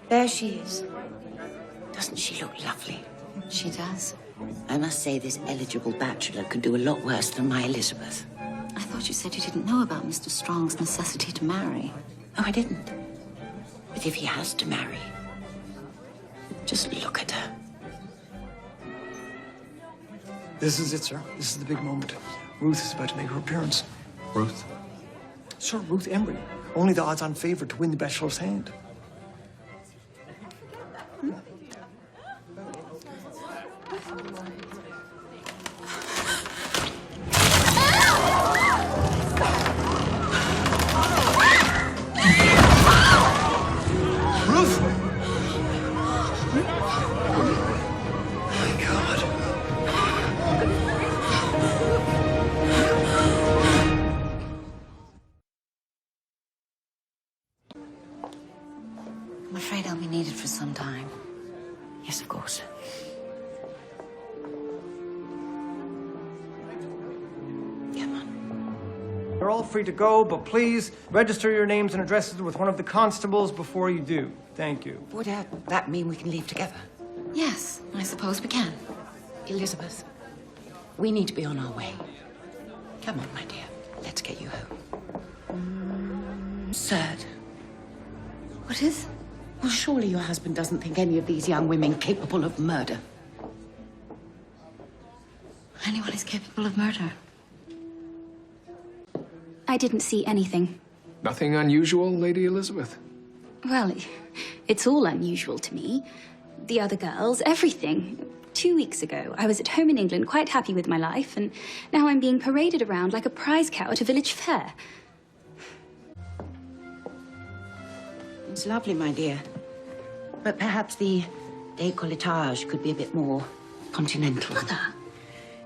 There she is. Doesn't she look lovely? She does. I must say this eligible bachelor could do a lot worse than my Elizabeth. I thought you said you didn't know about Mr. Strong's necessity to marry. Oh, I didn't. But if he has to marry, just look at her. This is it, sir. This is the big moment. Ruth is about to make her appearance. Ruth? Sir, Ruth Emery. Only the odds-on favorite to win the bachelor's hand. I'm afraid I'll be needed for some time. Yes, of course. Come on. You're all free to go, but please register your names and addresses with one of the constables before you do. Thank you. Would that mean we can leave together? Yes, I suppose we can. Elizabeth, we need to be on our way. Come on, my dear. Let's get you home. Absurd. What is? Well, surely your husband doesn't think any of these young women capable of murder. Anyone is capable of murder. I didn't see anything. Nothing unusual, Lady Elizabeth? Well, it's all unusual to me. The other girls, everything. 2 weeks ago, I was at home in England, quite happy with my life, and now I'm being paraded around like a prize cow at a village fair. It's lovely, my dear. But perhaps the décolletage could be a bit more continental. Mother.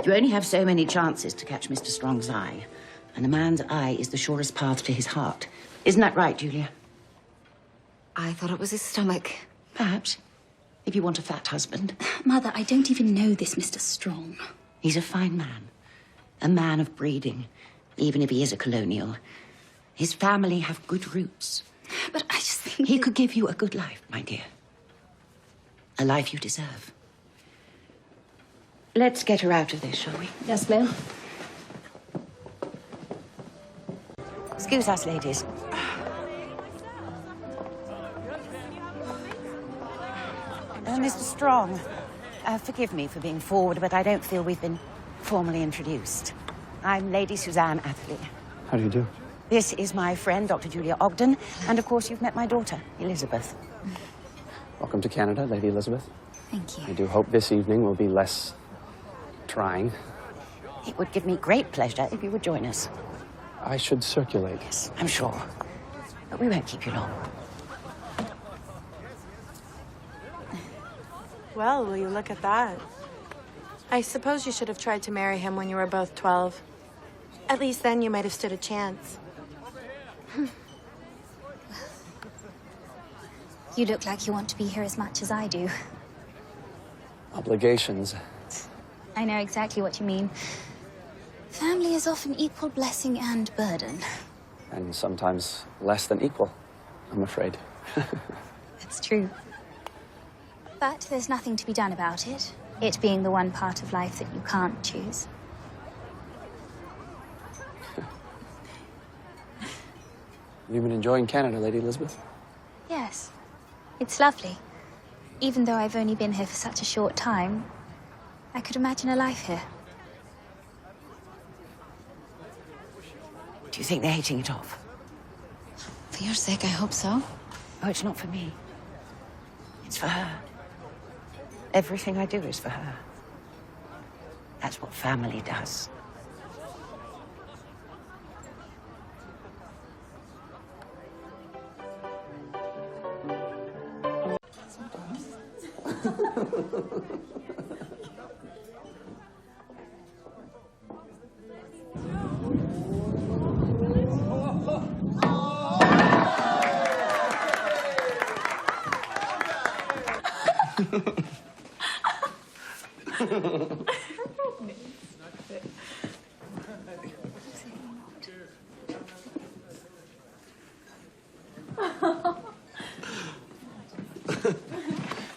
You only have so many chances to catch Mr. Strong's eye. And a man's eye is the surest path to his heart. Isn't that right, Julia? I thought it was his stomach. Perhaps. If you want a fat husband. Mother, I don't even know this Mr. Strong. He's a fine man. A man of breeding. Even if he is a colonial. His family have good roots. But I just think... He could give you a good life, my dear. A life you deserve. Let's get her out of this, shall we? Yes, ma'am. Excuse us, ladies. Mr. Strong, forgive me for being forward, but I don't feel we've been formally introduced. I'm Lady Suzanne Atherley. How do you do? This is my friend, Dr. Julia Ogden, and of course you've met my daughter, Elizabeth. Welcome to Canada, Lady Elizabeth. Thank you. I do hope this evening will be less trying. It would give me great pleasure if you would join us. I should circulate. Yes, I'm sure. But we won't keep you long. Well, will you look at that? I suppose you should have tried to marry him when you were both 12. At least then you might have stood a chance. You look like you want to be here as much as I do. Obligations. I know exactly what you mean. Family is often equal blessing and burden. And sometimes less than equal, I'm afraid. It's true. But there's nothing to be done about it. It being the one part of life that you can't choose. You've been enjoying Canada, Lady Elizabeth? Yes. It's lovely. Even though I've only been here for such a short time, I could imagine a life here. Do you think they're hitting it off? For your sake, I hope so. Oh, it's not for me. It's for her. Everything I do is for her. That's what family does.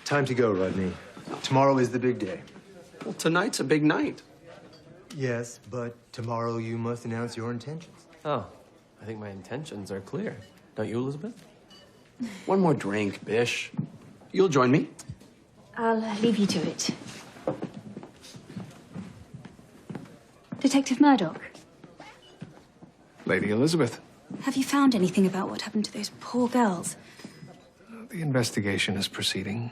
Time to go, Rodney. Tomorrow is the big day. Well, tonight's a big night. Yes, but tomorrow you must announce your intentions. Oh, I think my intentions are clear. Don't you, Elizabeth? One more drink, Bish. You'll join me. I'll leave you to it. Detective Murdoch, Lady Elizabeth, have you found anything about what happened to those poor girls? the investigation is proceeding.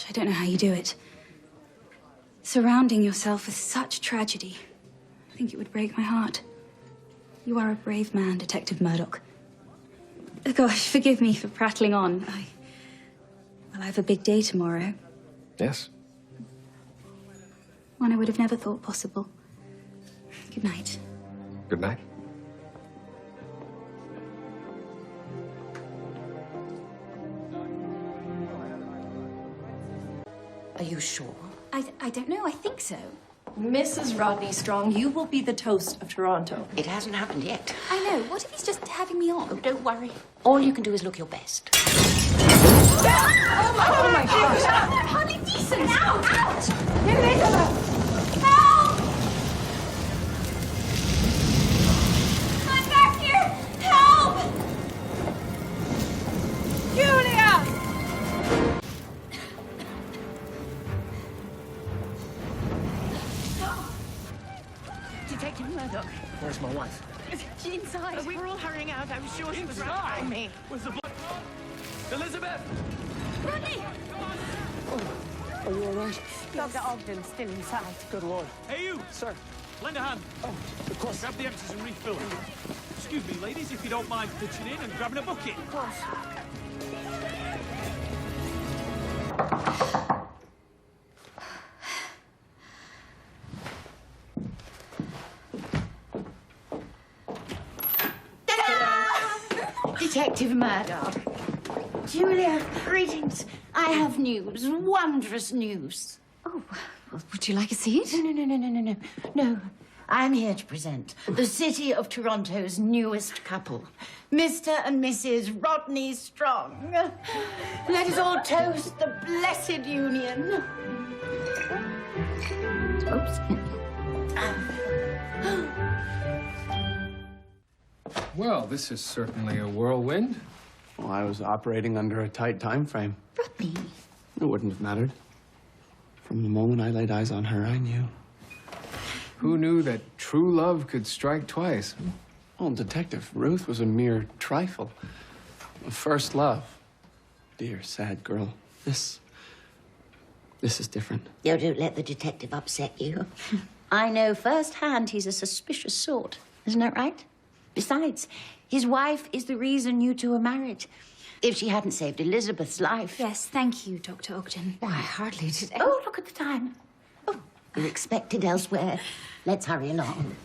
I don't know how you do it. Surrounding yourself with such tragedy. I think it would break my heart. You are a brave man, Detective Murdoch. Gosh, forgive me for prattling on. Well, I have a big day tomorrow. Yes? One I would have never thought possible. Good night. Good night. Are you sure? I don't know. I think so. Mrs. Rodney Strong, you will be the toast of Toronto. It hasn't happened yet. I know. What if he's just having me on? Oh, don't worry. All you can do is look your best. Oh my gosh! Hardly decent! Out! Out! Elizabeth! Help! I'm back here! Help! Julia! Detective Murdoch. Where's my wife? She's inside. We're all hurrying out. I'm sure she was right behind me. Where's the blood? Elizabeth! Rodney! Are you all right? Dr. Ogden's still inside. Good Lord. Hey, you! Sir. Lend a hand. Oh, of course. Grab the empties and refill them. Excuse me, ladies, if you don't mind pitching in and grabbing a bucket. Of course. Detective Murdoch. Julia, greetings. I have news, wondrous news. Oh, well, would you like a seat? No. No, I'm here to present the City of Toronto's newest couple, Mr. and Mrs. Rodney Strong. Let us all toast the blessed union. Oops. Well, this is certainly a whirlwind. Well, I was operating under a tight time frame. Rodney. It wouldn't have mattered. From the moment I laid eyes on her, I knew. Who knew that true love could strike twice? Oh, Detective, Ruth was a mere trifle. A first love. Dear, sad girl. This is different. Oh, don't let the detective upset you. I know firsthand he's a suspicious sort. Isn't that right? Besides, his wife is the reason you two are married. If she hadn't saved Elizabeth's life... Yes, thank you, Dr. Ogden. Why, hardly did... Oh, look at the time. Oh, you're expected elsewhere. Let's hurry along.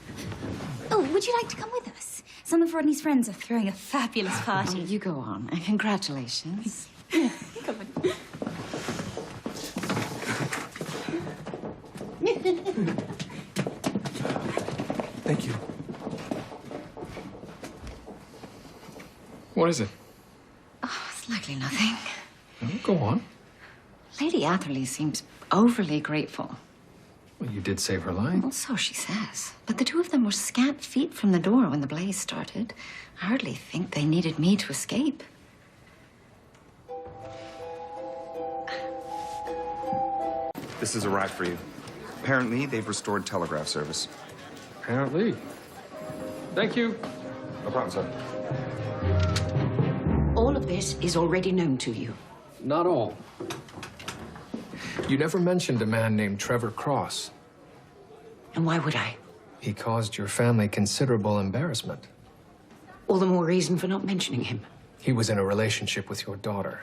Oh, would you like to come with us? Some of Rodney's friends are throwing a fabulous party. Oh, you go on. Congratulations. Come on. Thank you. What is it? Oh, it's likely nothing. Go on. Lady Atherley seems overly grateful. Well, you did save her life. Well, so she says. But the two of them were scant feet from the door when the blaze started. I hardly think they needed me to escape. This has arrived for you. Apparently, they've restored telegraph service. Apparently. Thank you. No problem, sir. All of this is already known to you. Not all. You never mentioned a man named Trevor Cross. And why would I? He caused your family considerable embarrassment. All the more reason for not mentioning him. He was in a relationship with your daughter.